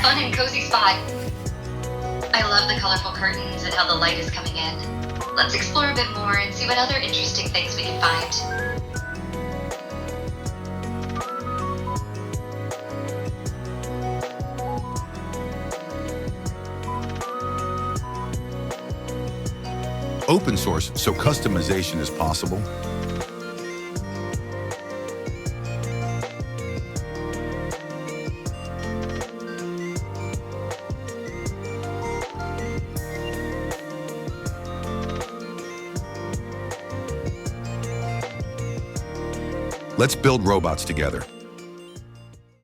Fun and cozy spot. I love the colorful curtains and how the light is coming in. Let's explore a bit more and see what other interesting things we can find. Open source, so customization is possible. Let's build robots together.